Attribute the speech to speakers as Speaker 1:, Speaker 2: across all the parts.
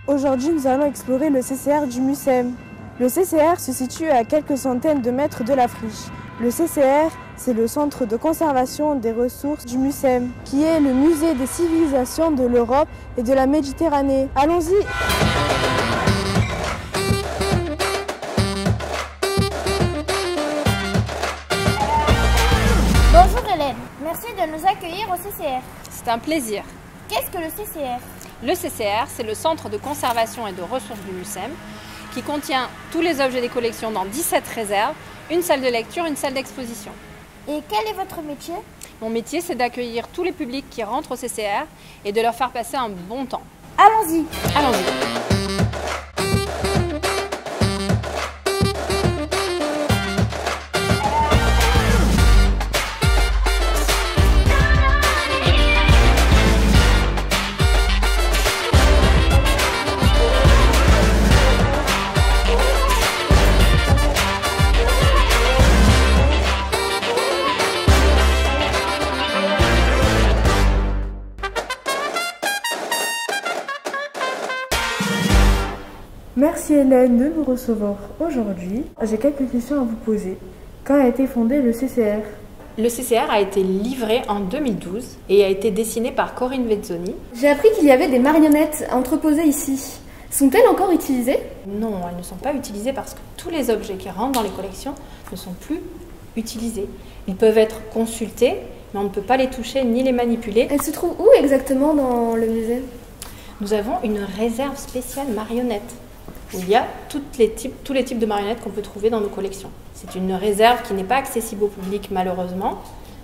Speaker 1: Aujourd'hui, nous allons explorer le CCR du Mucem. Le CCR se situe à quelques centaines de mètres de la friche. Le CCR, c'est le centre de conservation des ressources du Mucem, qui est le musée des civilisations de l'Europe et de la Méditerranée. Allons-y!
Speaker 2: Bonjour Hélène, merci de nous accueillir au CCR.
Speaker 3: C'est un plaisir.
Speaker 2: Qu'est-ce que le CCR?
Speaker 3: Le CCR, c'est le centre de conservation et de ressources du Mucem qui contient tous les objets des collections dans 17 réserves, une salle de lecture, une salle d'exposition.
Speaker 2: Et quel est votre métier?
Speaker 3: Mon métier, c'est d'accueillir tous les publics qui rentrent au CCR et de leur faire passer un bon temps.
Speaker 2: Allons-y!
Speaker 3: Allons-y!
Speaker 1: Merci Hélène de nous recevoir aujourd'hui. J'ai quelques questions à vous poser. Quand a été fondé le CCR?
Speaker 3: Le CCR a été livré en 2012 et a été dessiné par Corinne Vezzoni.
Speaker 4: J'ai appris qu'il y avait des marionnettes entreposées ici. Sont-elles encore utilisées?
Speaker 3: Non, elles ne sont pas utilisées parce que tous les objets qui rentrent dans les collections ne sont plus utilisés. Ils peuvent être consultés, mais on ne peut pas les toucher ni les manipuler.
Speaker 4: Elles se trouvent où exactement dans le musée?
Speaker 3: Nous avons une réserve spéciale marionnettes, où il y a tous les types de marionnettes qu'on peut trouver dans nos collections. C'est une réserve qui n'est pas accessible au public malheureusement,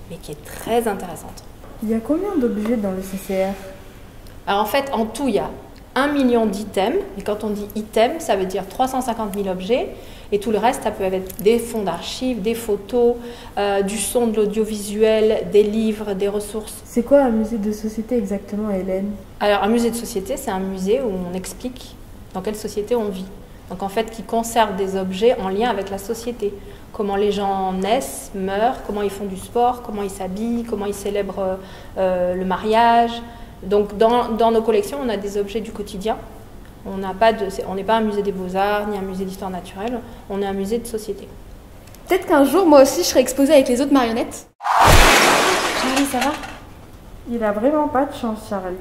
Speaker 3: mais qui est très intéressante.
Speaker 1: Il y a combien d'objets dans le CCR?
Speaker 3: Alors en fait, en tout, il y a 1 million d'items, et quand on dit items, ça veut dire 350 000 objets, et tout le reste, ça peut être des fonds d'archives, des photos, du son, de l'audiovisuel, des livres, des ressources.
Speaker 1: C'est quoi un musée de société exactement, Hélène?
Speaker 3: Alors un musée de société, c'est un musée où on explique dans quelle société on vit. Donc en fait, qui conserve des objets en lien avec la société. Comment les gens naissent, meurent, comment ils font du sport, comment ils s'habillent, comment ils célèbrent le mariage. Donc dans nos collections, on a des objets du quotidien. On n'est pas un musée des beaux-arts, ni un musée d'histoire naturelle, on est un musée de société.
Speaker 4: Peut-être qu'un jour, moi aussi, je serai exposée avec les autres marionnettes.
Speaker 3: Charlie, ça va?
Speaker 1: Il a vraiment pas de chance, Charlie.